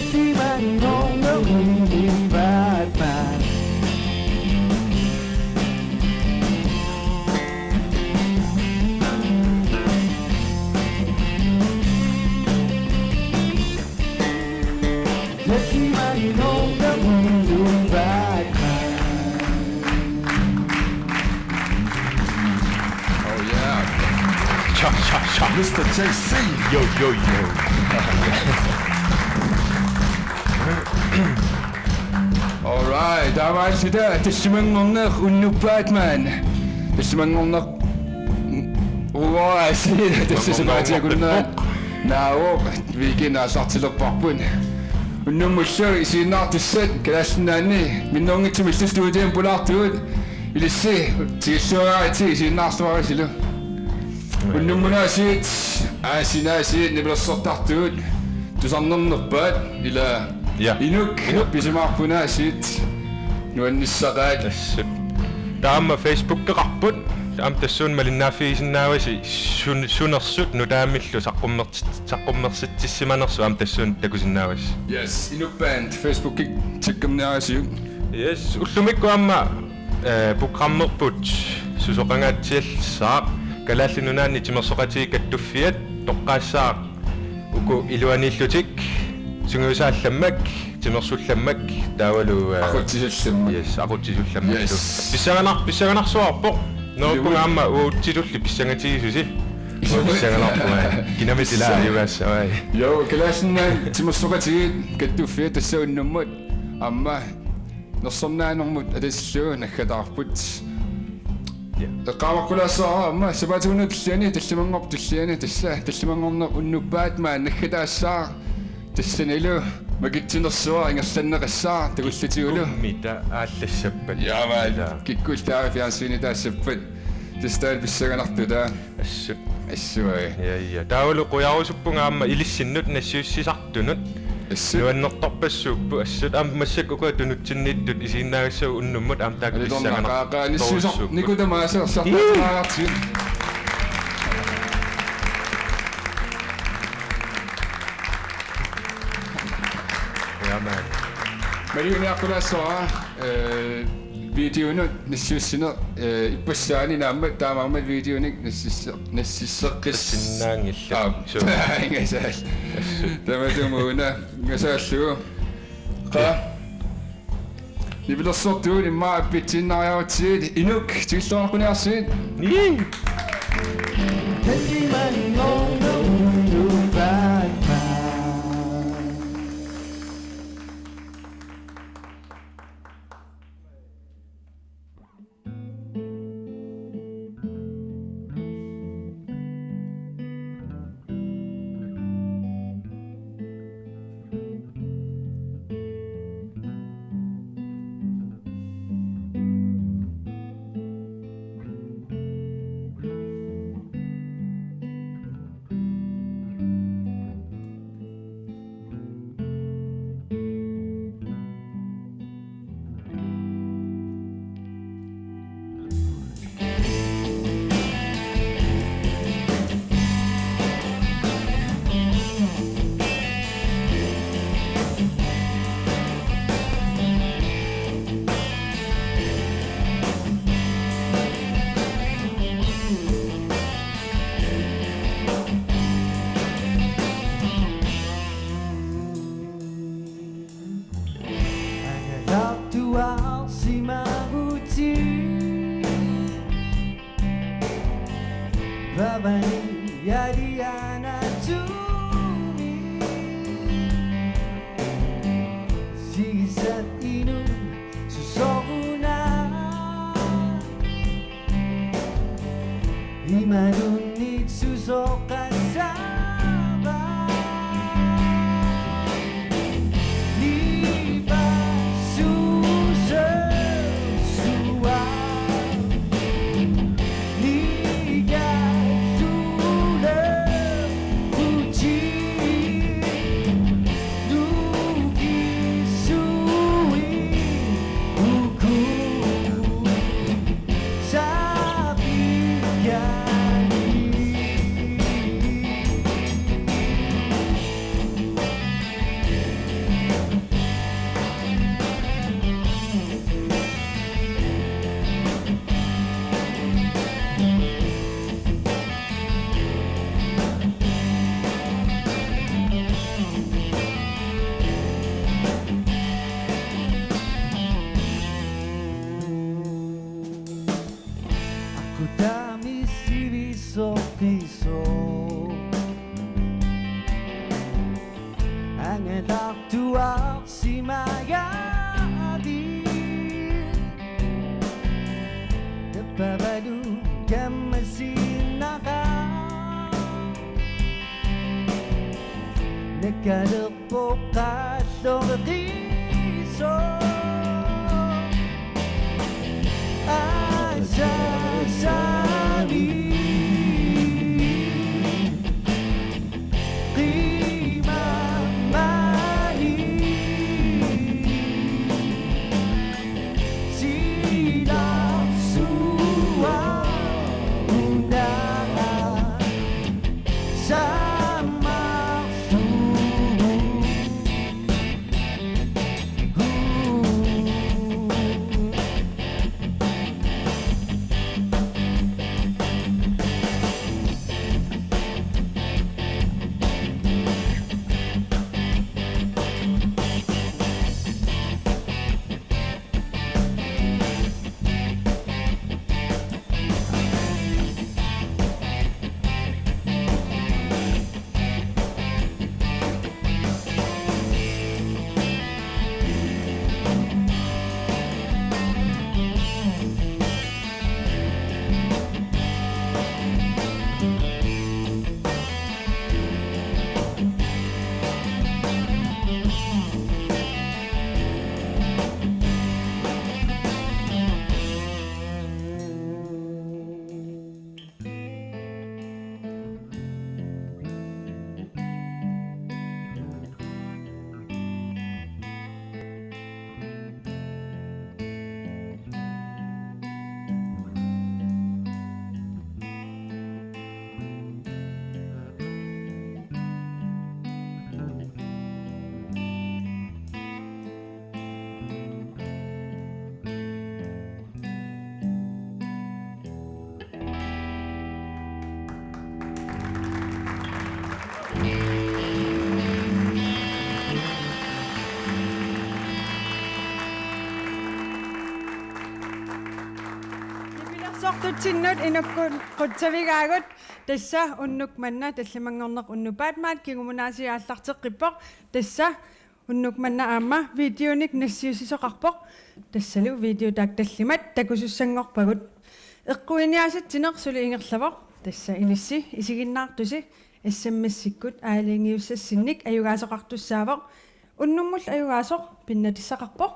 하지만 너는 Batman. 하지만 너는 Batman. Oh yeah. Cha. Mr. JC. Yo. Alright, dames sida tismangorner unnu Batman. Tismangorner. Wow, sida tismangorner. Now, vi kina sartilerparpun. Unnumussu isiinnaartissak kalasnaani minnungitsumissu studien pulartuut ilissi tigissuaraati isiinnaarstuarisilu. Unnummunaasiit aasinaasiit nibilersortartuut tusarnernerpaat ila inuk pisimaarpunaasiit nuannissaqaat тассут таама Facebook кеқарпут таам тассуун малиннааффигисиннааваси сунерсут нутаамиллу саққуммерситсиманерсу аам тассуун такусиннаавас yes inuk band Facebook-ик тиккерниарасиу yes уллумикку аама программерпут сусоқангаатсиаллсаақ калааллинунаанни тимерсоқатиги каттуффиат тоққаассаақ уку илуаниллутик сунгуусаалламмак тимерсулламмак таавалу ақутсисалламмак yes ақутсисулламмак писсаганарсуарпоқ нооппунгаама уутсилулли писсангатигисуси писсаганарпуа кинамисила югассавай yo калаасиннаан тимерсоқатиги каттуффиат тассауннуммут амма нерсорнаанэрмут алассуу наггатаарпут qaamaqqulassaa amma sabatuna tillani tallimangor tillani tallimangorner unnu Batman naggataassаа тассанилу магитсинерсуа ингерланнеқассаа тагуллатигулу мита ааллассаппат яаваа киккул таафиассини таассаппат тастаал писсаганартута ассуай я таавалу қуярусуппунгаама илиссиннут нассиуссисартунут нуаннерторпассууппу ассут ааммассаккука тунутсинниттут исииннаагассагу уннуммут аам таакалиссаганаа ниссусар никутамаасеэрсартаатаартин малиуниаққулаассора видеонут нассиуссинер иппассаани наамма таамаамат видеоник нассиссеққис синнаангилла ингасаал таматумуна ингасааллугу qa нибилерсортуун иммаа аппитсиннариаватсиит инук тигиллооракуниарсиит 하지만 너는 Batman. Babani Yadiana Tumi Sigisat inu susoguna Imanunit susokasaba Liba susua Liga Nagkalakpo ka Loriso Asasani Kimamani Sila suwa undangan sama Sortutinnut inukkun qutsavigaagut tassa unnuk manna tallamangorneq unnupaatmaat kigumunaasiaallarteqqippoq tassa unnuk manna aamma videonik nassiusisoqarpoq tassalu video taak tallimat takusussangorpagut eqquiniaasat tineqsuli ingerlavoq tassa ilissi isiginnaartusi assammassikkut aaliingiussassinnik ayugaasoqartussaavoq unnummull ayugaasoq pinnatissaqarpoq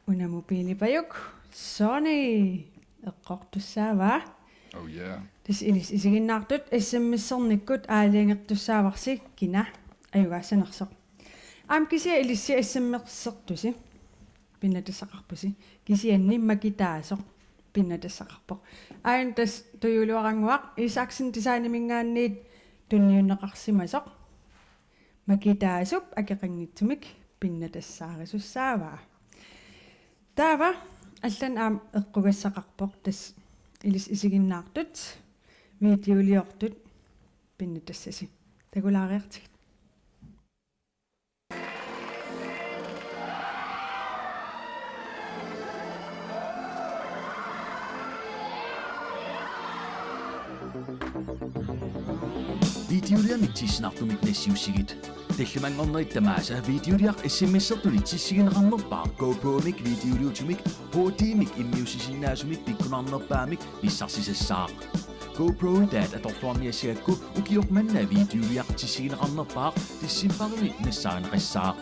unamupiilipayuk Sony eqqortussaavaa Oh yeah. Tis ilis isiginnaartut assammissernikkut aaliangertussaavarsi kina ayugaasanersoq aam kisia ilissi assammersertusi pinnatassaqarpusi kisianni makitaasoq pinnatassaqarpoq ain tas tuyuluaranguaq isaksin tisaanimingaanniit tunniunneqarsimasoq makitaasup akeqanngitsumik pinnatassaarissussaavaa taava аллан аам эққугассақарпоқ тас илис исигиннаартут видеолиортут пиннатассаси такулаариартик Videolia mittisnartumik nassiussigit таллимангорнерит тамааса видеолиақ смсертуни тиссигинеқарнерпаа GoPro-мик видеолиутумик HD-мик иммиусисиннаасумик пиккунарнерпаамик писсарсисассаақ GoPro daat аторлуарниассиакку укиорманна видеолиақ тиссигинеқарнерпаа тиссимпаримик нассааринеқассаақ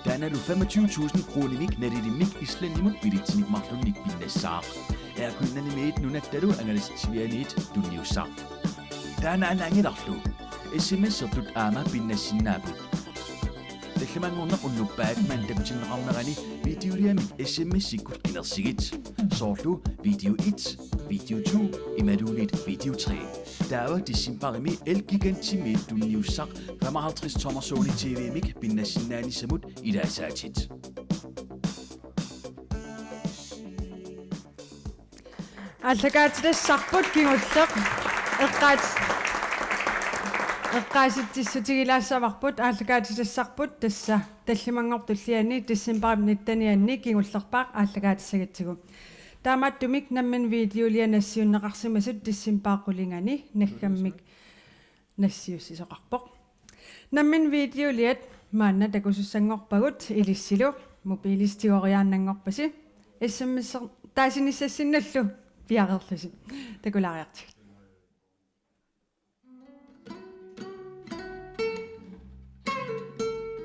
тааналу 25,000 кронимик налилиммик исланнимут билитсиник марлунник пиннассаақ аакуннанимиит нунатталу ангалассивианиит тунниуссаақ таана анаангиларлу SMS-ертут аама пиннассиннаапут талламангорнеқ уннуппаатман такутиннеқарнерани видеолиамик SMS-иккут кинерсигит соорлу видео 1 видео 2 ималуунит видео 3 таава тиссимпарими элгигантимиит тунниуссақ 55 томер Sony TV-мик пиннассиннаанисамут илаасаатит аллагаатилассарпут кигуллеқ эққааситтиссутигилаассаварпут ааллагаатилассарпут тасса таллимангортуллиани тассимпарамниттанианни кигуллерпаақ ааллагаатиссагатсигу таамааттумик наммин видеолианассиуннеқарсимасут тассимпааққулингани наггаммик нассиуссисоқарпоқ наммин видеолиат маанна такусуссангорпагут илиссилу мобилистигориааннангорпаси SMS таасиниссассинналлу пиарерласи такулаариартик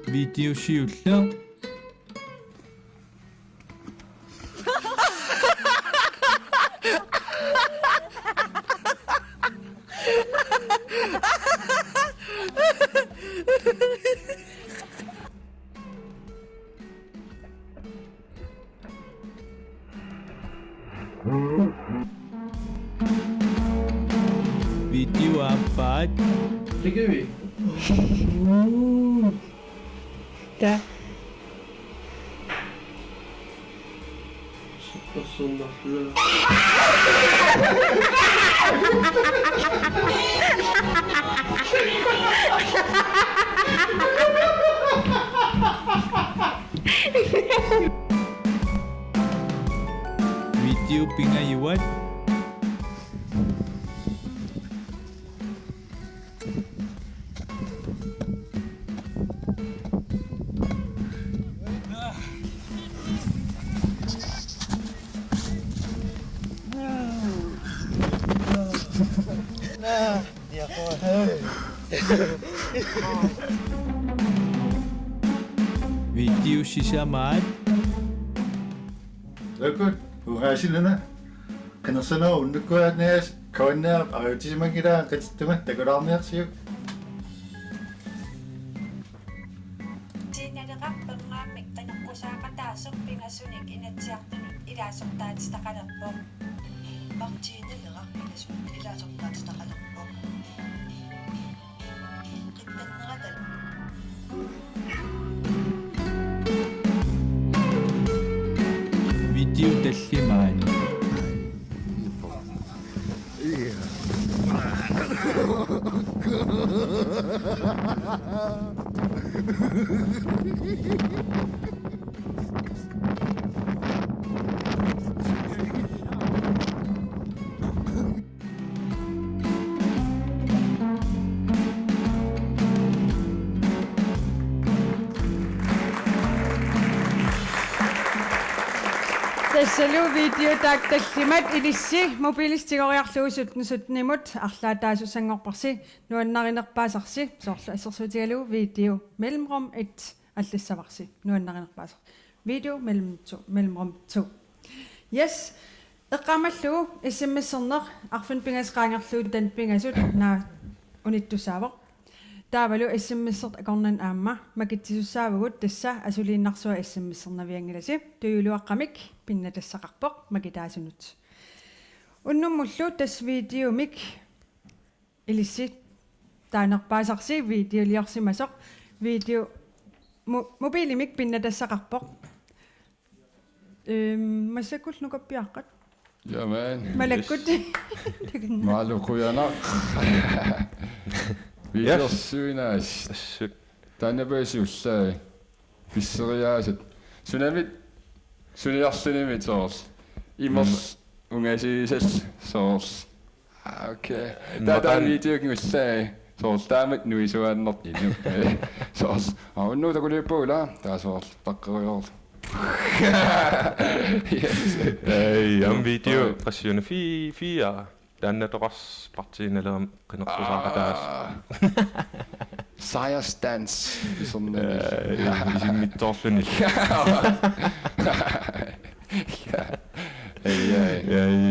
видео шиуллаа видео аппат Да. видео пингаюат видео шишамаат Lukut, uhasilana. Kanasana unnukuatneas kawanna arutisimangila katsituma takularniarsiuk. Tiinalaqarpernaamik taneqqusaaqataasuq pingasunik inatsiartunut ilaasortaatistaqalerpoq martiinaleqarpingasunut ilaasortaatistaqalerpoq qittanneradal видео таллимаани Тассалу видео таакталлимат илисси мобилистигориарлуусут нусутнимут арлаатаасуссангорпарси нуаннаринерпаасарси соорлу ассерсуутигалу видео mellemrum 1 аллассаварси нуаннаринерпаасар видео mellemrum 2 yes эққамаллугу иссиммиссернеқ арфин пингасқаангерлуут тан пингасут наа униттусаавоқ таавалу иссиммиссерт акорнан аама макитсисуссаавагут тасса асулииннарсуа иссиммиссернавиангиласи туйулуаққамик пиннатассақарпоқ макитаасунут уннуммуллу тас видеомик илисси таанерпаасарси видеолиорсимасоқ видео мобилимик пиннатассақарпоқ массакул нукаппиаққат Jamen, малаккут maalukujana. Videosyynäis. Assut Tannapäisuussai. Pisseriaasat. Sunamit suniarsinimit soors. Imers ungasiisas soors. Okay. Tatan videokimussai. Soors taamat nuisuannert inu. Soors. Aunnu takulipuula. Taa soors taqqeriorlu. ei am video qassiuna fia taannatoqars partiinaleram qinertusaaqataas Science dance. isimmittorluni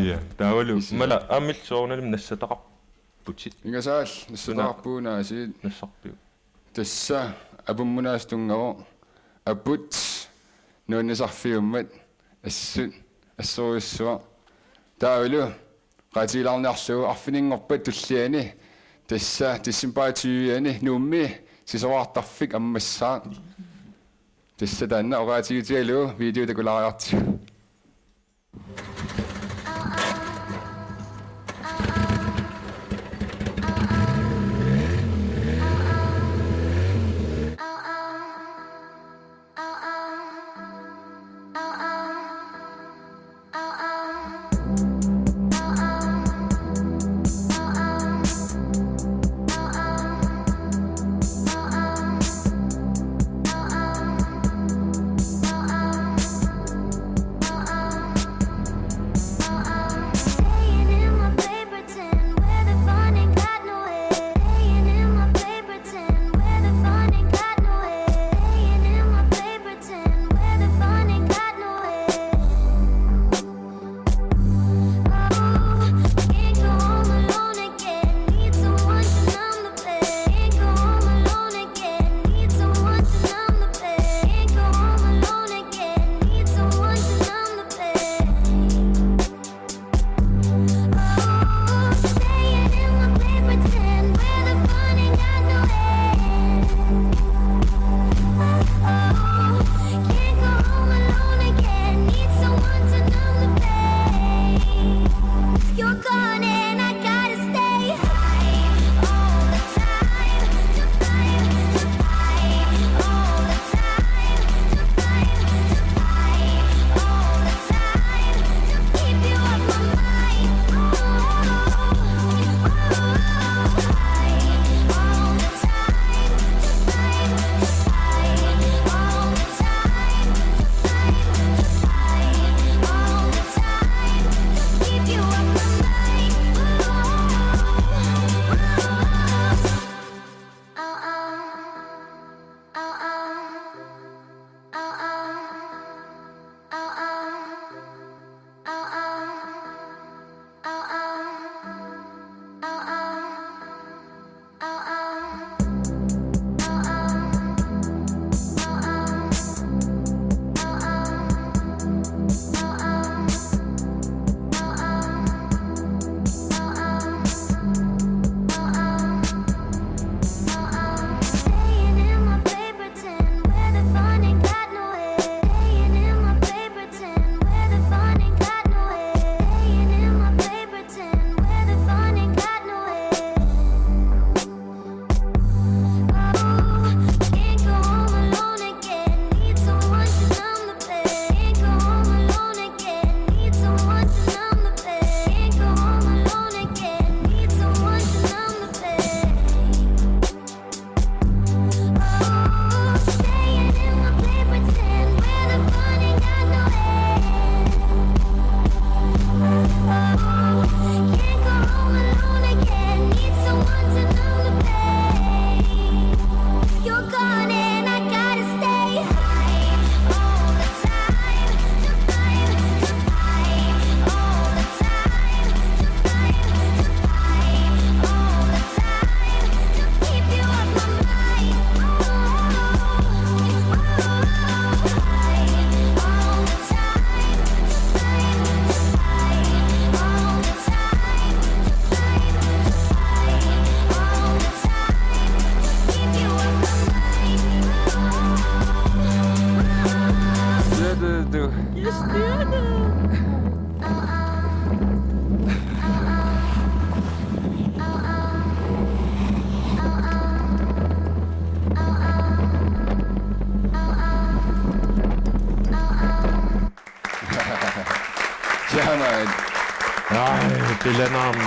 ja taavalu mala ammilsoornalum nassataqarputit Ingasaal nassataqarpuunaasi nassarpiu tassa apummunaastungaro aput nuunnisarfiummat assut assuuissua taavalu qaatiilarniarsugu arfiningorpat tulliani tassa tissimpaatiuiani nuummi sisoartarfik ammassaa tassa taanna oraatiutigalu video takulariartu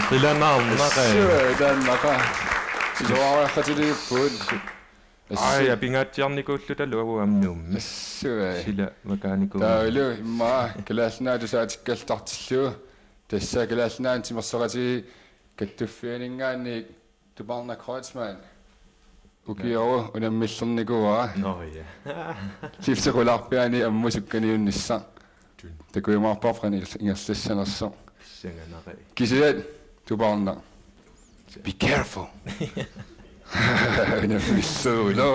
Qilanaarnaqai. Dannaqa. Siluaruaqqatiliuppuut. Ai ja pingaatiarnikuulluta luagu amnuum. Assua. Sila makaaniku. Taalu imma kalaalnaa tusaatikkaltartillu. Tassa kalaalnaan timersorati kattuffianingaanni tuparna Kreutzmann. Ukioro unammillernikua. No ja. Sifseqularpiani ammusukkaniunnissa. Takuimaarparfrani ingerlassanerso. Singanaqai. Kisiat tuparna. Be careful. Unammilluulo.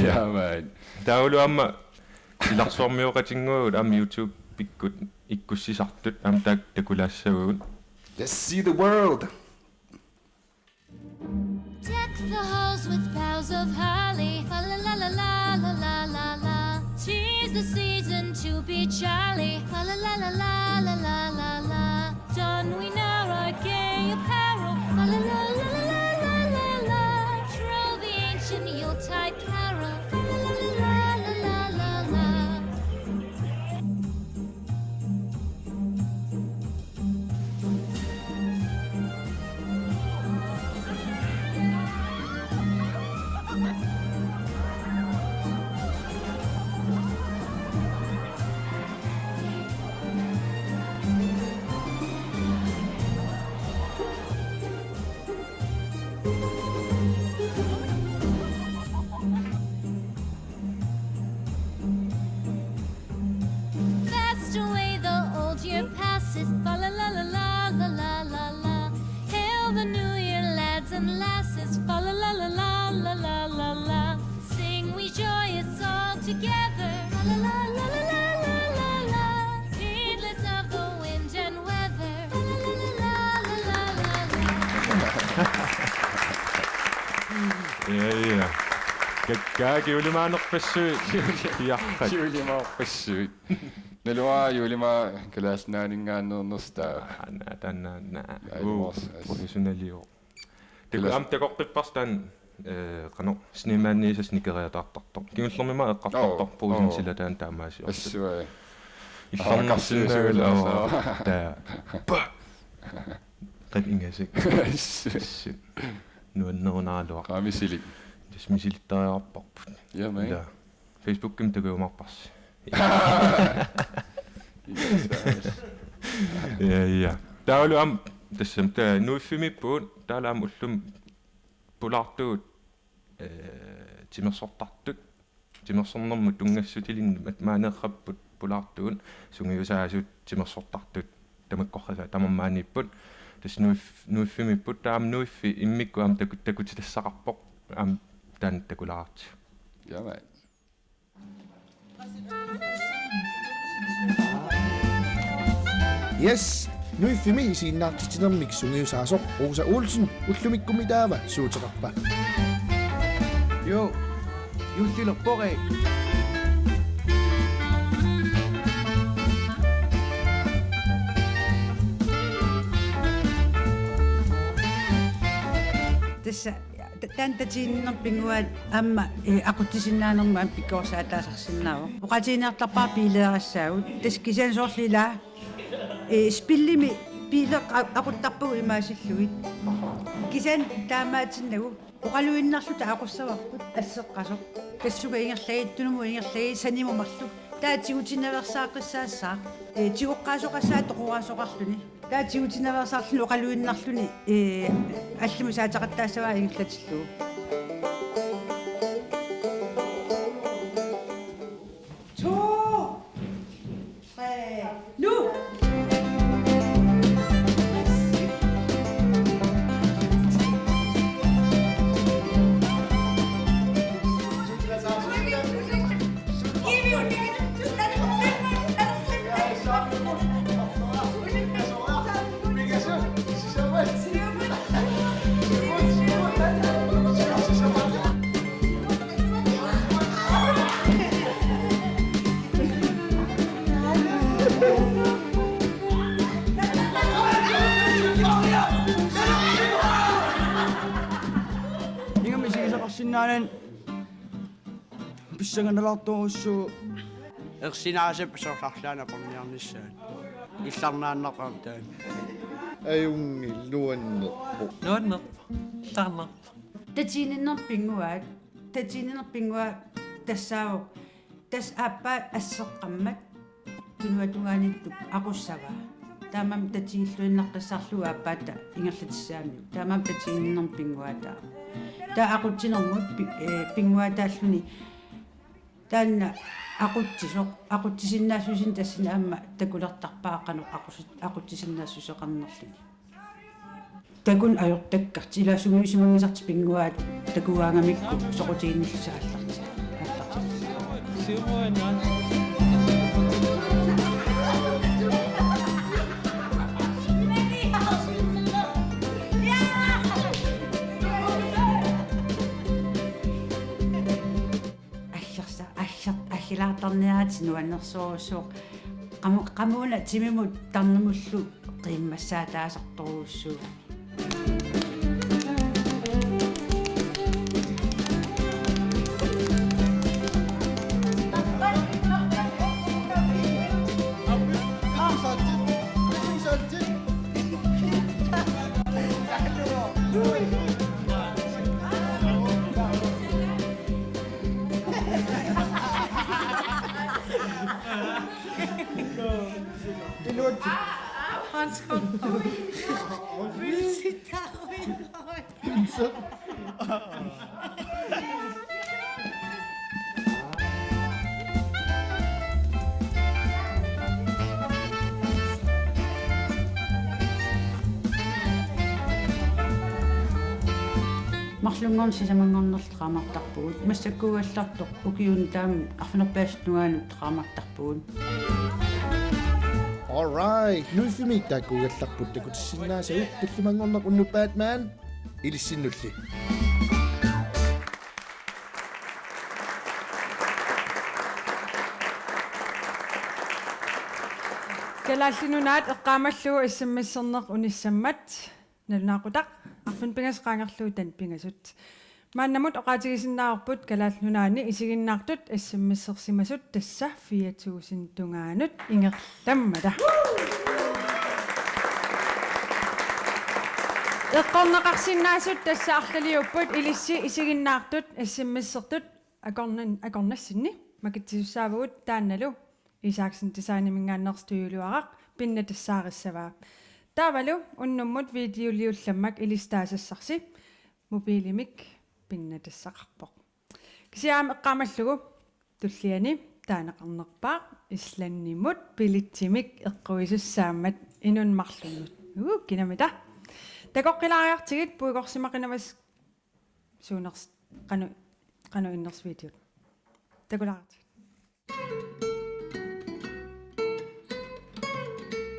Ja man. Taulu amma silarsuarmiuqatinguut am YouTube pikkut ikkussisartut am takulaassaugut. Let's see the world. Deck the halls with boughs of holly. La la la la la la la la la. 'Tis the season to be jolly. La la la la la la la la la. Don we now our gay apparel. La la la la la la la la. Troll the ancient Yuletide carol. La la la la la la la. Fast away the old year passes. Fa la la la la la la la la. Hail the new year, lads and lasses. Fa la la la la la la la la. Sing we joyous all together. La la la la la la la la la. Heedless of the wind and weather. La la la la la la la la. Ja. Kakkaagi ulimaanerpassuut. Piarqat. Julimaarpassuut. Nalua julima kalaalnaaningaannernerstaa. Tanna. Aimors. Professionalio. Tiku am takorpipparstaan qano snimaanniisas nikeriataartartor. Kingullermima eqqartartor puusin sila taan taamaasi. Assua. Illarnersinnaagula taa. Qad ingasik. Nuannerunaalua. Qaamisili. Tasmisilitariarparput. Ja man. Facebook-kim takuumarpars. Ja. Taulu am tassam taa nuiffimippuut taalaam ullum pulartuut timersortartut timersornermu tungassutilinnu matmaaneerrapput pulartuun sungiusaasut timersortartut tamakkorrasa tamarmaanipput tas nuiffimipput taam nuiffi immikku am takutitassaqarpoq am taan takulaarti. Ja man. Yes, nuiffimi siinnaartitinermik sungiusaasoq Rosa Olsen ullumikkumitaava suuteqarpa. Jo, jullilerpore. Tässä tantatiinnerpinguat amma aquttisinnaanерма pikkoorsaataasarsinnaavo. Oqatiineartarpaa piileerassaagut taskisan soorlilaa spillimi piileq aquttarpugu imaasilluit. Kisan taamaatinnagu oqaluinnarluta aqussavарпут ассеққасоқ. Тассуга ингерлаагиттунуму ингерлааги санимумарлу. Таатигутиннаверсааққиссаассаа. Тигоққаасоқассаа тоқураасоқарлуни. Таатигутиннаверсаарлу оqaluinnarluni аллиму саатеқаттаассаваа ингерлатиллуу. Sinnanen pissanganalaartuussuu ersinaasepp soorlarlaana porniarnissaan илларнааннақарtaan аюнгиллуаннерпо нуаннер тарнер татиининнерпингуа тассааву тас ааппаат ассеққаммат тунуатунгаанинтуп ақуссаваа таамам татииллуиннаққиссарлуга ааппаата ингерлатиссаами таамам татииннерпингуатаа таа ақутсинэрмут пингуатааллуни таанна aqutsisиннаассусин тассина аама такулертарпаақану aqutsisиннаассусеқарнерлуни такун ajortakkarti илаасунгуисимангисарти пингуаат такуаангамикку соқутиинниллусаалларти ахилаартарниаати нуаннерсуурусоо qamuna timimut tarnumullu qiimmassaataasartoruussuu марлунгорн сисамангорнерл qaamартарпугут массаккуаллартоқ укиун таами арфинерпаасутнугаанут qaamартарпугут All right. Nuifimik takugallarput takutissinaasaguk tullimangorneq unnupaat maan ilissinulli. Kalaallinunaat eqqaamallugu issammisserneq unissammat nalunaaqutaq arfun pingasqaangerluu tan pingasut maannamut oqaatigisinnaarput kalaallunaani isiginnaartut issammissersimasut tassa 4000 tungaanut ingerlammata eqqorneqarsinnaasut tassa arlaliupput ilissi isiginnaartut issammissertut akornassinni makitsisussaavugut taannalu Isaaksen designimingaannerstuyuluaraq pinna tassaarissavaa taavalu unnummut videoliullammak ilistaasassarsi mobiilimik pinna tassaqarpoq kisiaam eqqaamallugu tulliani taaneqarnerpaa islannimut pilitsimik eqquisussaammat inunmarlunut kinamita takoqqilaariartigit puigorsimaqinamas suuners qanu inners videot takulaartigit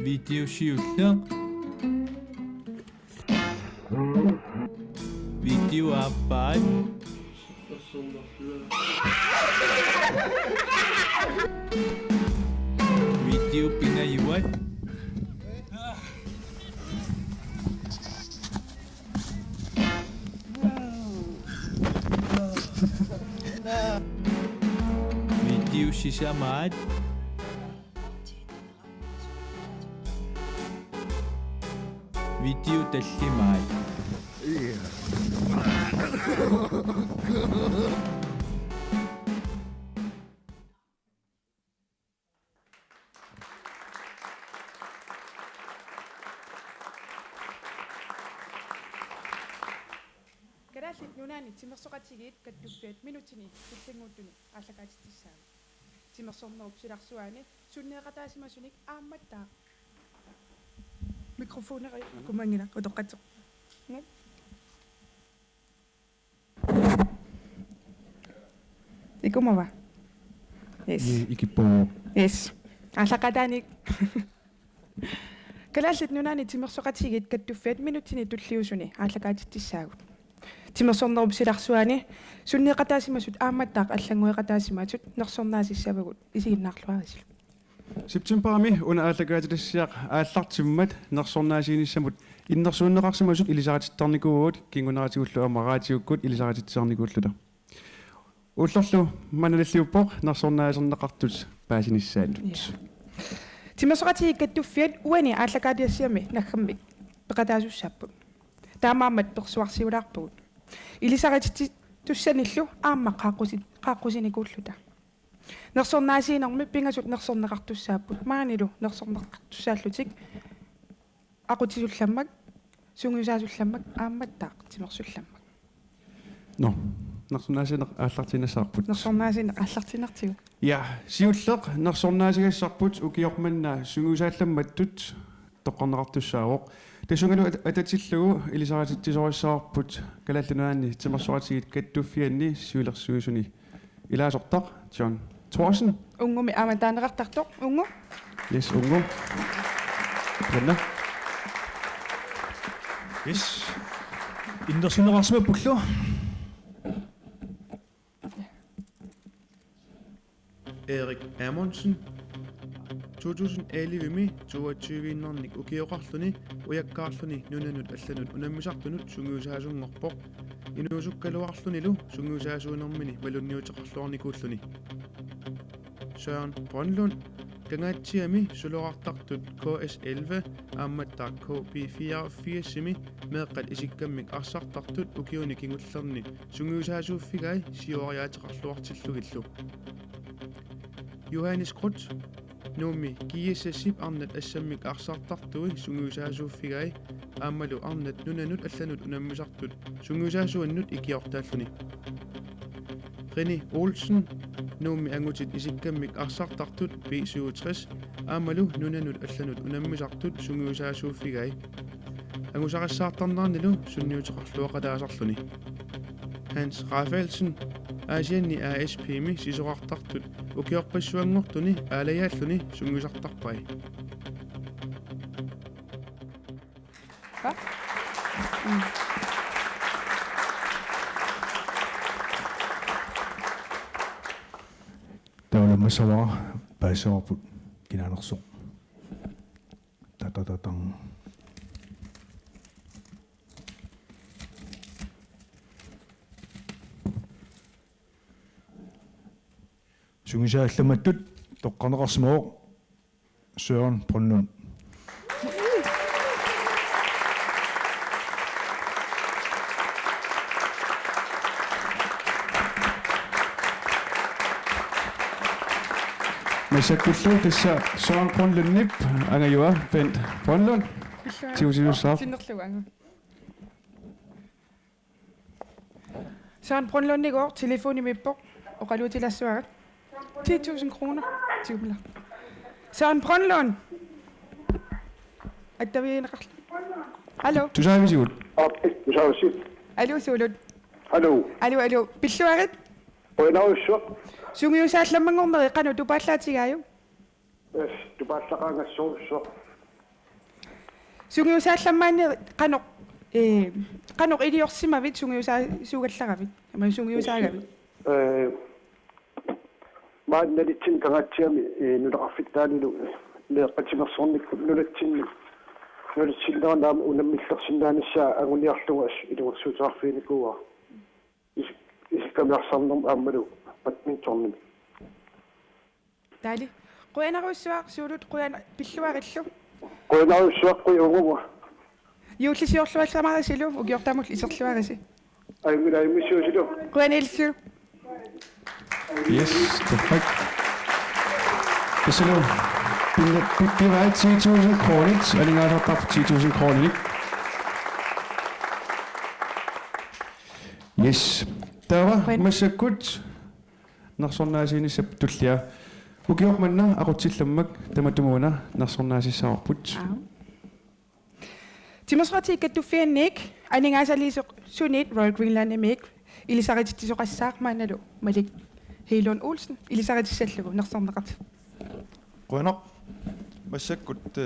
Video siulleq video appaat video pinayuat video sisamaat video tallimaat Kadaasit nunaani timersoqatigiit kattuppiat minutini tullinguuttuni aallakaatittissaa timersornerup silarsuaani sunneeqataasimassunik aammattaa mikrofoneri kumangina utoqqatso ikumava yes ikippo yes aallaqataanik kalaallit nunaani timersoqatigiit kattuffiat minutini tulliusuni aallakaatittisaagut timersornerup silarsuaani sunneeqataasimassut aammattaaq аллангуеqataasimaatut nersornaasissavagut isiginnaarluarislu Septembermi una aallakaatilassiaq aallartimmat nersornaasiinissamut innersuunneqarsimasut ilisaqatittarnikuugut kinguneratигуллу амараатигуккут ilisaqatitsernikuulluta уллерлу маналаллиуппоq nersornaasernеqartut paasinissaannut тимерсоқати каттуффиат уани ааллакаатиассиами наггаммик пеқатаасуссааппут таамаамат персуарсиулаарпугут илисарати туссаниллу аама қааққусиникууллута нерсорнаасиинерми пингасут нерсорнеқартуссааппут маанилу нерсорнеқартуссааллутик aqutisулламмак сунгиусаасулламмак аамматтаақ тимерсулламмак но нерсорнаасинеқ ааллартинассаарпут нерсорнаасинеқ ааллартинартигу я сиуллеқ нерсорнаасигассарпут укиорманна сунгиусаалламматтут тоққарнеқартуссаавоқ тасунгалу ататиллугу илисаратиттисориссаарпут калаллунуаанни тимерсоратигит каттуффианни сиулерсуисуни илаасортақ John Thorsen унгуми ааматаанеқартартоқ унгу yes унгу Brenda yes индерсинеқарсима пуллу Erik Amundsen 2011 22-innernik ukiorarluni ujakkaarluni nunanut allanut unammisartunut sungiusaasungorpoq inuusukkaluarlunilu sungiusaasuunermini malunniuteqarluarnikuulluni Søren Brønlund Gangatsiami sulorartartut KS11 aammattaaq KB84 meeqqat isikkammik arsartartut ukiuni kingullerni sungiusaasuuffigai sioriaateqarluartillugillu Johannes Krutz Nomi giissasip arnat assammik arsartartui sungiusaasuuffigai aammalu arnat nunanut allanut unammisartut sungiusaasuannut ikiortaalluni René Olsen Nomi angutit isikkammik arsartartut B67 aammalu nunanut allanut unammisartut sungiusaasuuffigai angusarassartarnernilu sunniuteqarluaqataasarluni Hans Rafaelsen Asianni ASPmi sisorartartut ukiorpassuangortuni aalayaalluni sungiusartarpai Taulammasavara paissaarput kinaanerso tatatang sungisaallammattut toqqarneqarsimooq Søren Brønlund Masakkullu tassa Søren Brønlundnip angajua Bent Brønlund tiusiussaar Tinnerluangu Søren Brønlund i går telefonimippo oqaluutilassuarat 10.000 kroner tiumla Søren Brønlund attaviineqarlu Hallo Tusaavisivut Hallo sulut Hallo pilluarit Oinaussua sungiusaallammanngorneri qanu tupaallaatigaaju Tupaallaqaangassuussua sungiusaallammaanni qanoq iliorsimavit sungiusaasuugallarabit ama sungiusaagavit maannalitsin kangatsiami nulaqarfittaanilu leeqqatimersornikku nulatsinni nulatsinnaanaama unammillersinnaanassaa anguniarlugas ilungersuutaarfiinikuua isikkamiarsarnerm aammalu badmintonnim Dali quanaruussuaq suulut quana pilluarillu quanaruussuaqqui unguma юуллисиорлуалламарисилу угиортамул исерлуариси аймисуусилу quanilsu Yes, perfekt. Kasalo, det var 10.000 kroner, og det er der 10.000 kroner, ikke? Yes, der var masser godt. Når sådan er sin septulia. Ugior manna arutillammak tamatumuna når sådan er sin sarput. Timosrati kattufiannik aningasaliso sunit Royal Greenland emik ilisaritisoqassaaq maanalu malik Helon Olsen ilisaritisallugu nersorneqart Quanaq massakkut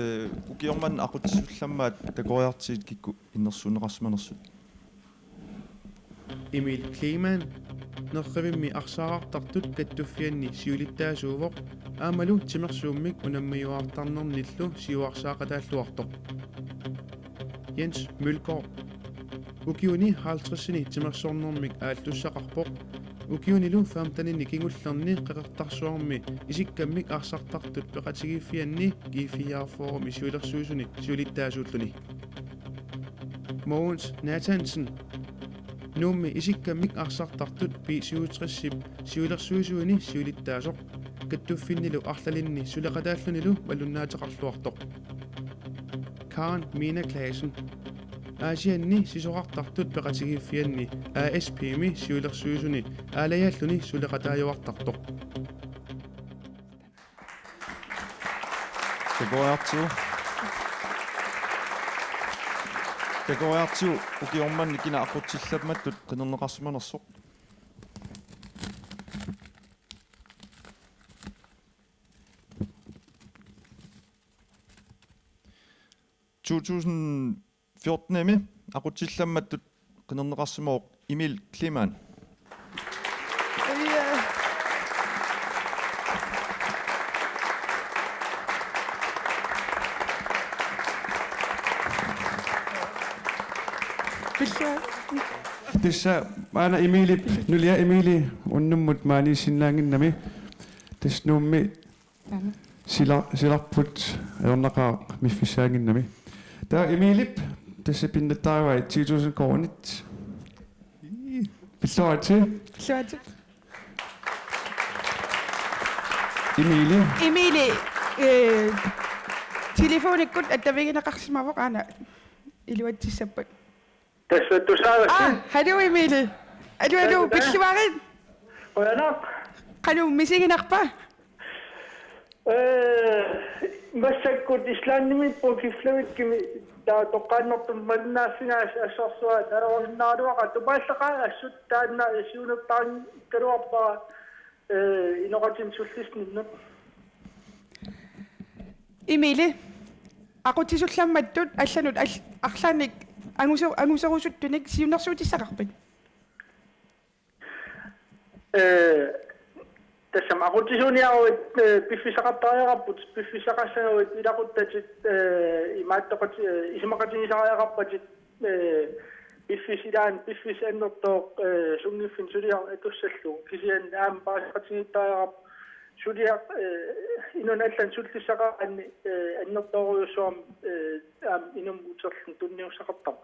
ukiorman aqutissullammaat takoriartiit kikku innersuuneqarsimanersut Emil Kleeman nerrivimmi arsarartartut kattuffianni siulittaasuuvoq aamalu timersuummik unammiuartarnernillu siuarsaaqataalluartoq Jens Mølgaard ukiuni 50-sini timersornermik aaltussaqarpoq ukiunilu faamtanini kingullerni qeqertarsuarmi isikkammik arsartartut peqatigiiffianni giiffiaarforum isuilersuusuni siulittaasuulluni Mogens Nathansen nummi isikkammik arsartartut piisiutrissip siulersuusuuni siulittaasoq kattuffinnilu arlalinni suleqataallunilu vallunnaateqarluartoq Karen Mina Claesen Asianni sisoqartartut peqatigiiffianni ASPmi siulersuusuni aalayaalluni suleqataajuartartoq Tagoartiu ukiormanni kina aqutsillammattut qinerneqarsimanersoq 2014-imi aqutsillammattut qinerneqarsimooq Emil Kliman Tissa ana Emili nulia Emili unnummut maani sinnaanginnami tasnuummi silarput aornaqaa miffisaanginnami ta Emilip tassa pinnattaavai 2000 kornit Pilluati Emili telefonikut attaviginaqarsimavoq ana iluatsissappat hallo Emil. Hallo, Pilluarin. Hallo, misiginarpa. Massakut islaannimi pokiflavit kimi toqqaannertum malnaassinaas assorsuat aornaaruaqa tupaallaqa assut taanna siunuptaan kaluarpaa inoqatin sullisninnut Emil, aqutisullammattut allanut arlaanik anguserusuttunik siunersuutissaqarpat tassam aquttisuniaruit piffisaqartariaqarput piffisaqassanuit ilaquttatit imaattoqat isimaqatinisariaqarpatit piffisilaan piffisannertooq sungiffin suliar atussallu kisian aam paasaqatinittariaqarp suliaq inun allan sultissaqaanni annertooruyussuam aam inum uterlun tunniussaqartar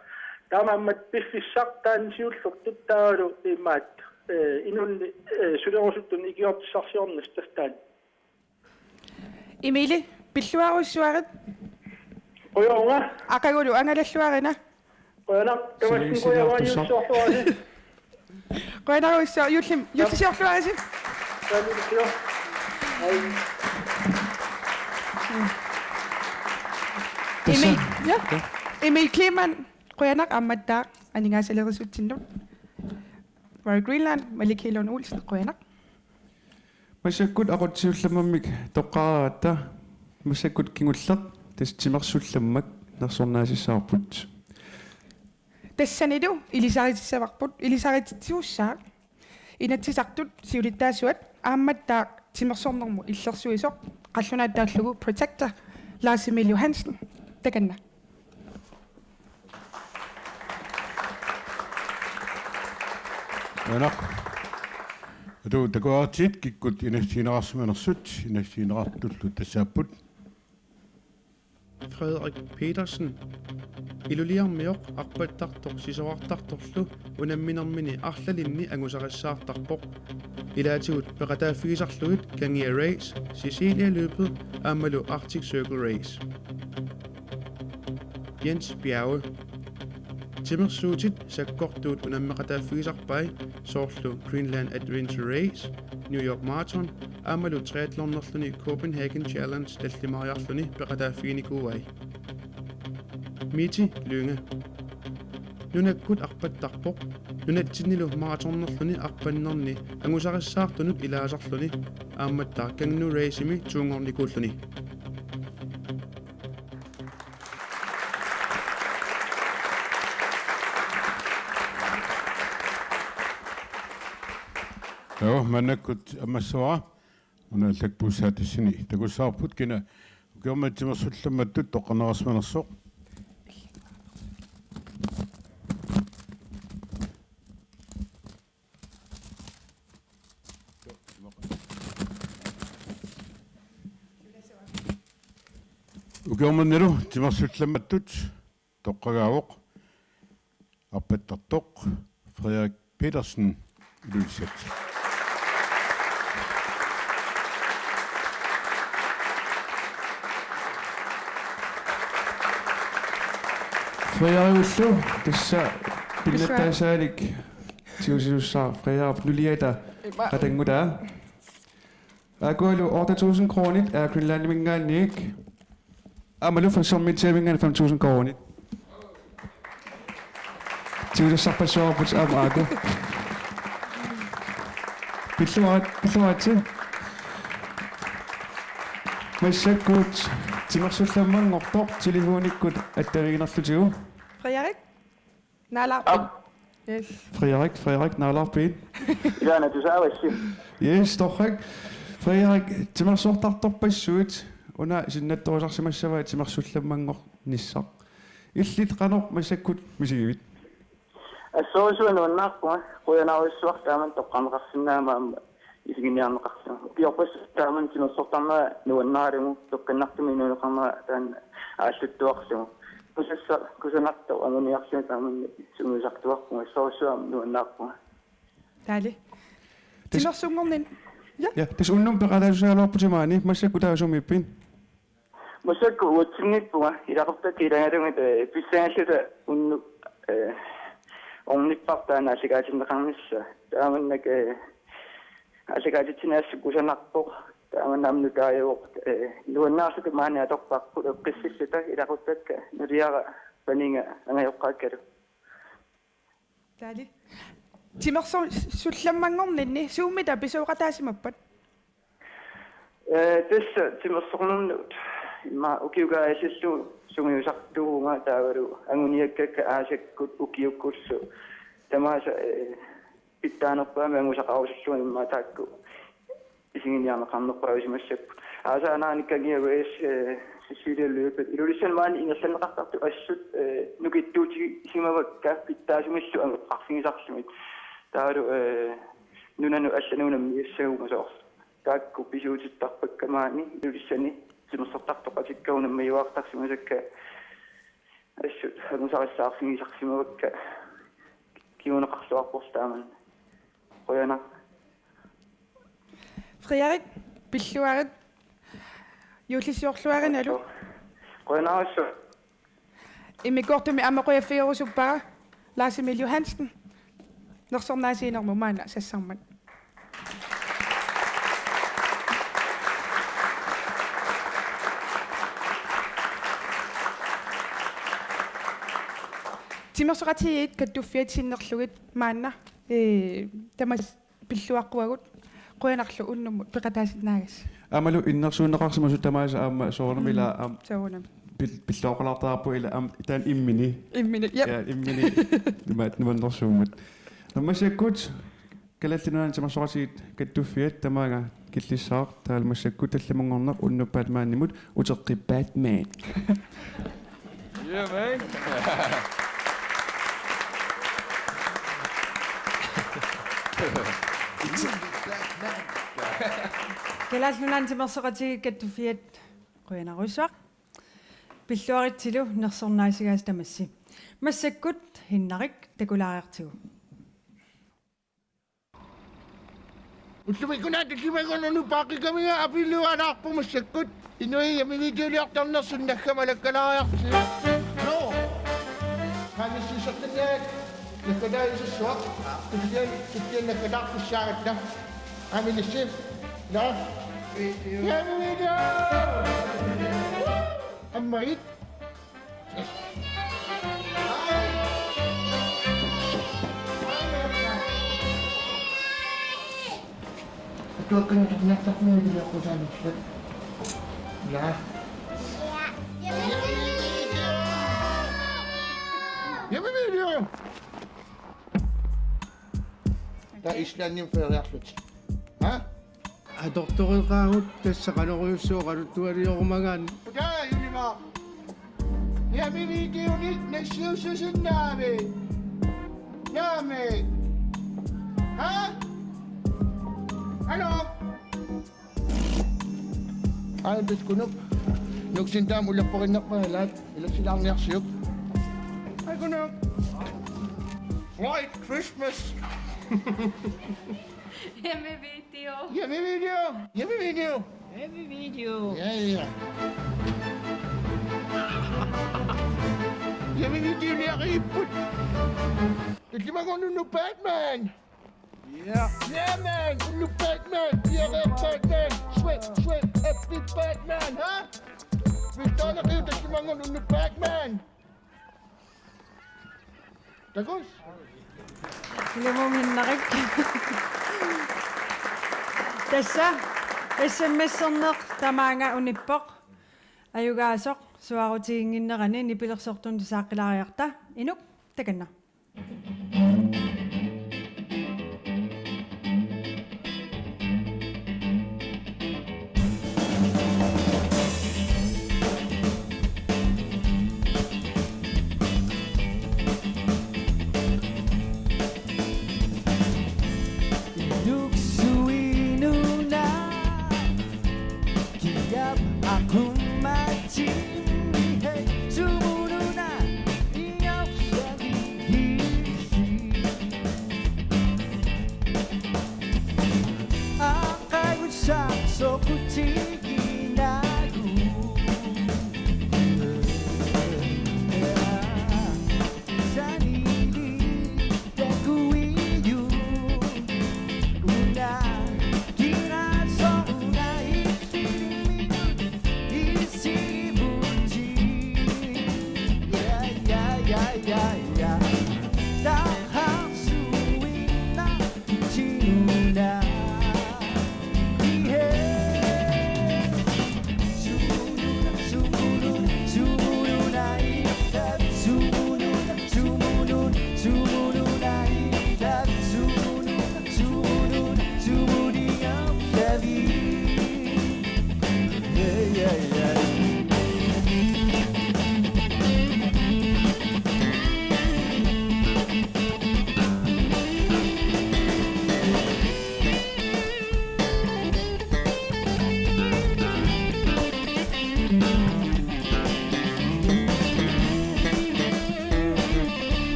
taamaammat piffissaq taan siulluq tuttaalu imaat inun sulerusuttun ikiortissarsiornis tastaan Emil, pilluarussuarit qoyorunga aqagulu angalalluarina qoyana tamassin qoyawaajuussuarluarisi qoyanarussua yullisiorluarisi Emil, ja. Emil Kliman, qoyanak ammattaaq aningaasalerisuttinnut. Royal Greenland, Malik Helon Olsen, qoyanak. Masakut aqutsiullammamik toqqaaraata masakut kingulleq tastimersullammak nersornaasissaarput. Tassanilu ilisaritsissavarput ilisaritsitiussaaq inatsisartut siulittaasuat aammattaaq timersornermu illersuisoq qallunaataallugu protector Lars Emil Johansen takanna Ana adu tagoartit kikkut inassiinaqarsimanersut inassiinaqartullu tassaapput Frederik Petersen iluliarmioq arpattartoq sisoartartorlu unamminermini arlalinni angusarissаарtarpoq ilaatigut peqataaffigisarluit Kangia Race Cecilia løbet aammalu Arctic Circle Race Jens Bjerge Timmersuutit sakkortuut unammeqataaffigisarpai soorlu Greenland Adventure Race New York Marathon aammalu triathlonnerluni Copenhagen Challenge tallimariarluni peqataaffiginikuuai Miti Lynge nunakkut arpattarpoq nunatsinnilu marathonnerluni arpannerni angusarissаарtunut ilaasarluni aammattaa Kannu Racemi tuungornikuulluni Jo, mannakkut ammassuara unaaltakpuussaatissini takussaarput kina ukiormaatimersullammattut toqqanerasmanersoq Ukiormannilu timersullammattut toqqagaavoq arpattartoq Frederik Petersen Lylsat. Frederik tässä pinnattaasaanik tiusiussaa Frederik nuliata atangutaa. Akualu 8.000 kronit er Grønlandimingaannik. Amalu for sommittevingan 5.000 kronit. Tiusassarpassuarput amaaku. Pilluaatsi. Massakkut timersullammanngortoq telefonikkut attariginerlutigu. Frederik? Naalarpin. Yes. Frederik naalarpin. Ilaana tusaavassi. Yes, torrak. Frederik timersortartorpassuut una sinnattorisarsimassava timersullammanngor nissaq. Illit qanor massakkut misigivit. Assoosuanuannarpua quyanaawissuaq taaman toqqameqarsinnaama isginiarneqarsu. Kiorpas taaman timersortarma nuannaarimu tokkannartumi nuuneqarma taan ааллуттуарсугу кусанарто амуниарсуна тааman сумусартуарпу assoosuam nuannаарпуга. Dejligt. Timersunngornin. Ja, des unnum peqalaasusialorputimaani massakutaasumipin. Masakku uutsinngippuga ilaqartak ilangalungit pissaallata unnu ornippartaana asigaatinneqarnissa taamannak asigaatinnaassu kusanarpoq taamannaamnu taajuoq nuannaarsuku maani atorparpu eqqissillata ilaqartakka nuliara paninga angajoqqaakkalu. Dejligt. Timersullammanngorninni suumita pisuuqataasimapat. Tässä timersornernut ma ukiugaasissu sungiusartuunga taavalu anguniakkakka aasakkut ukiukkussu tamaasa pittaanerpaami angusaqarusilluun imma taakku isinginiarneqarnerpaavisimassakku aasaanaanikkagiaguis sisiilulluupet ilulissan maani ingersanneqartartu assut nukittuuti simavakka pittaasumissu angeqqarsigisarsimit taavalu nunanu allanunammi issagumasoor taakku pisuutittarpakkamaani ilulissani timersortartoqatikkaunamma yuartarsimasakka assut angusarissaarsinigisarsimavakka kiuneqarluarporstaaman qoyana Frederik pilluarit julisiorluarinalu qoyanaasso immikortumi amequyaffiurusuppara Lars Emil Johansen nersornaasiinermu maana sassarman timersoratiit kattuffiat sinnerlugit maanna tamas pilluaqquagut qoyanarlu unnumut peqataasinnaagas Amalu innersuunneqarsimasu tamaasa aamma soornamila am saunam pillooqalaartaarpu ila am taan immini. Yep. Ja, immini. Numannersuumut. Nammasakkut kalallinuan timersoratiit kattuffiat tamaanga killissaaq taalmassakkut tallamungorneq unnuppaat maannimut uteqqi Batman. Yeah, man. Kelallunan timersoratiit kattuffiat qoyanarussuaq pilluaritsilu nersornaasigaas tamassi massakkut hinnarik takulaariartigu Utlumikunaat kimagononu paaqikamiga apilluanaarpu massakkut inui yamivijuliartarnersunnaggamalakkalariarti no hanisisaqtinnaat nakadaayussuaq tuttiannakkalarpissaagatta aminissif no yamivijo ammait Tôi cần nhắc các nơi để cô ra được. Dạ. Video. Ta islannin förräfflet. Ha? Doktorin qaahut tassaqaluruussuuqaluttualiormagaan. Ja, Junima. Ja, min videonit näksiususunnaami. Naami. Ha? Hallo? Ay, biskunok. Nuksintam ulap po rin nakmahalat. Ilan sila ang yaksiyok? Ay ko na. White Christmas! Yummy video. Yummy video! Yummy video! Yummy video. Yeah. Yummy video niya kay Iput. Naglimang ko nung Batman! Yeah! Yeah, man! Nung Batman! Yeah, Batman! Sweat! Happy Batman, ha? Pita na kayo, naglimang ko nung Batman! Tagos! Sila mo minnarik. Tässä SMS orneq tamaanga unippoq ayugaasoq suarutiinginnaqani nipilersortun saaqilariarta inuk takanna. Aku mati sumununan iyong sabihin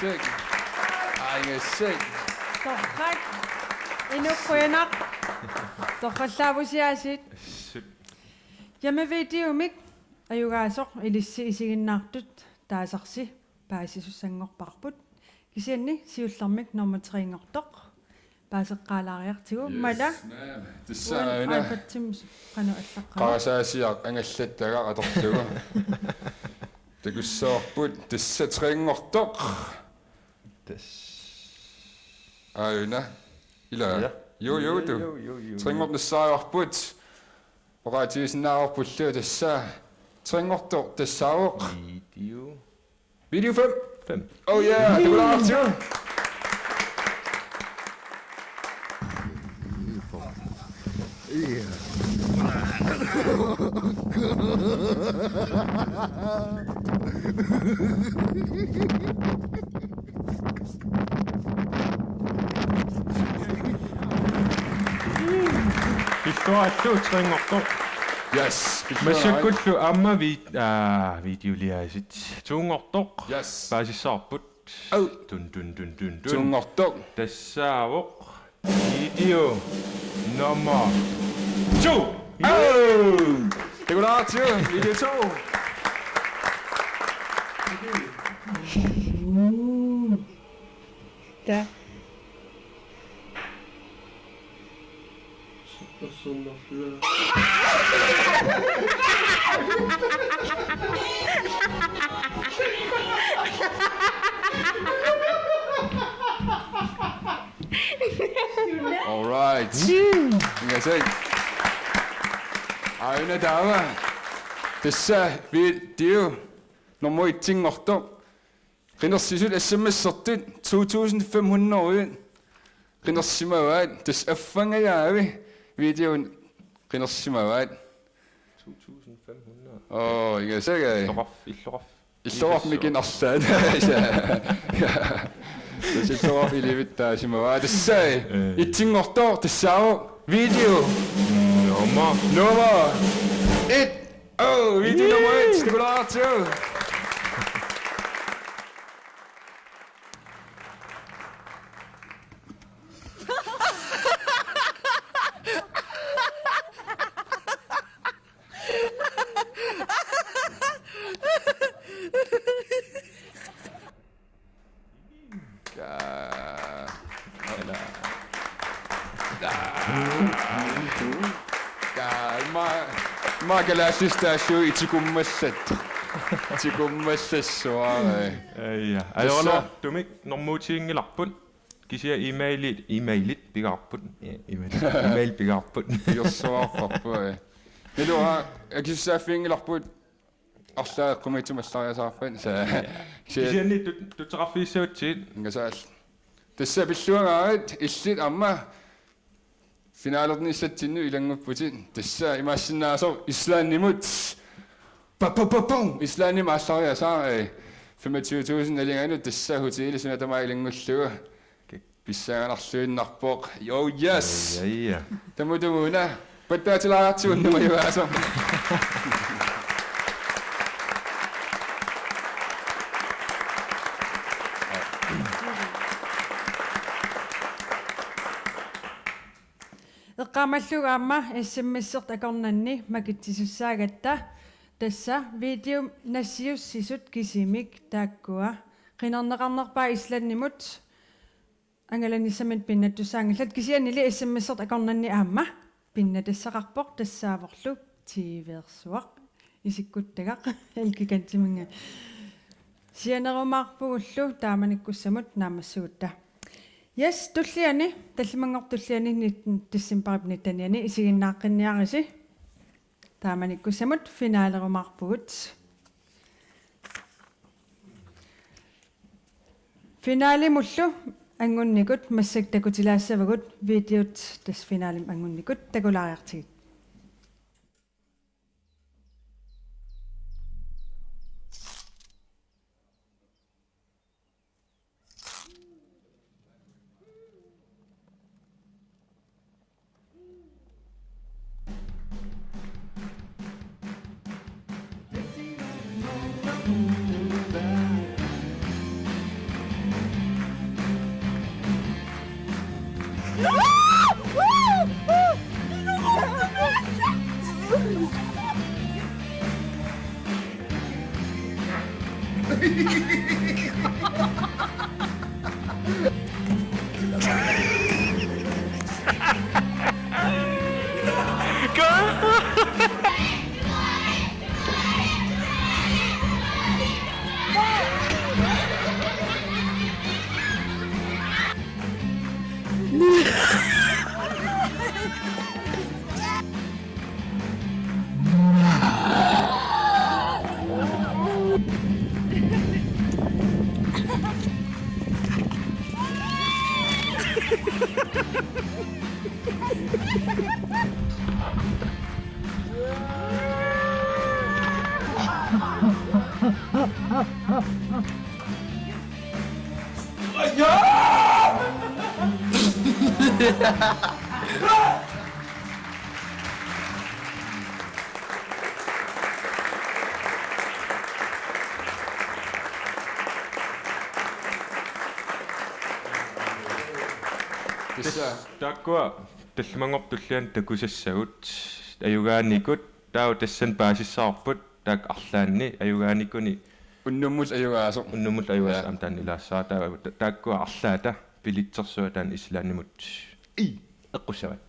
Ingesik. Ingesik. Torrak. Inukkuinak. Torrallaavusiyaasit. Jame videomik ayugaasoq ilissi isiginnaartut taasarsi paasisussangorparput kisianni siullermik normateriingortoq paaseqqaalaariartigu mala Tissaana iPad-tim qanu allaqqa qasaasiaq angallattaga atortugu takussoorput tissatriingortoq ayuna ila jo tu tringornissaajarput oqaatigisinnaarpullu tassaa tringortoq tassaaoq video 5 oh yeah tukulaartigu Historiassu tringortoq. Yes. Masakkullu amma videoliaasit. Tuungortoq. Yes. Paasissaarput. Tun. Tuungortoq. Tassaavoq. Video nummer 2. Oh! Tukulaartigu video 2. Da. All right. Ingesik. Ayuna taama. Tassa video nummer 1 tingortoq. Qinersisut SMS-sertut 2500 uin. Qinersimavaat tas affangayaavi videon qinersimavaat 2500. Ingesik. Illoraf mikinersaat. Tasilloraf ilivittaasimavat tassa ittingortoq tassaavo video nummer 1. Oh, video nummer 1 tukulaartigu. Magalaassistaassu itikummassat. Itikummassassuara. Ja. Ajorna tumik normuutiingilarput. Kisia emailit pigaarput. Email pigaarput. Pirsuarparpu. Nilua akissaaffiingilarput арлааққумитсумассариасаарфан са кисианни тутеқарфииссаватсиит ингасаал тасса пиллуангаарит иллит амма финалерни иссатсинну илангуппутит тасса имаассиннаасо ислааннимут папапапум ислаанним ааллариасаа 25000 алингану тасса хутиилисуна тамаа илангуллуга писсааганарлуиннарпоқ yo yes тамудумуна паттаатилааратсууннума юаасо эққамаллугаама SMS-серт акорнанни макитсисуссаагатта тасса видео нассиуссисут кисимик тааккуа қинернеқарнерпаа исланнимут ангаланиссамат пиннаттусаангаллат кисианнили SMS-серт акорнанни аама пиннатассақарпоқ тассааворлу тиверсуақ исиккуттагақ алкикантиминга сианерумаарпугуллу тааманиккуссамут наамассугутта Yes, tulliani tallimangortulliani tissimparipni taniani isiginnaaqqinnniarisi taamanikkussamut finaalerumarpugut finaalimullu angunnikut massaktakutilaassavagut videot tas finaalim angunnikut takulaariartigit Takkua tallamangortullian takusassagут аюгааникут таау тассан паасиссаарпут таак арлаанни аюгааникуни уннуммут аюгаасо ам таан илаассаа тааккуа арлаата пилитсерсуа таан ислаанимут эққуссават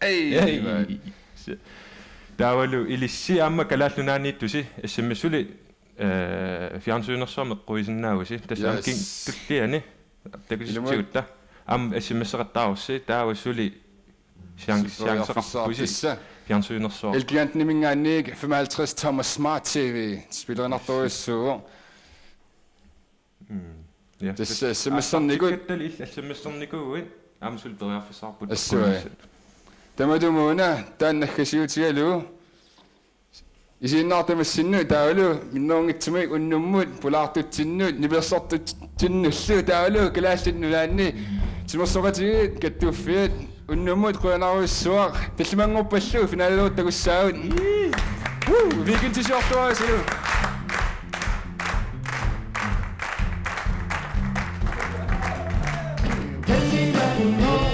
таавалу илисси амма калааллунааннииттуси ассаммассули фиансуинерсуам эққуисиннаагуси тассаамкин туллиани такуситсигутта ам ассаммассеқаттаарусси таавассули chance fjernsynet. Elgiganten i min anlæg 55 tommer smart TV spiller nok dårligt så. Ja, det er simpelthen ikke ud. Det er simpelthen ikke ud. Am skulle bedre for sig på det. Der må du måne, den kan se ud til at løbe. I sin når det med sinne, der er jo nogen til mig og nummer på lagt det til nu. Ni bliver sat til nu, der er jo glas til nu andet. Så må så til get du fedt. Nummer grønner og sår. Det er mange på show finale låt der går sound. Weekend til short også jo. Hey,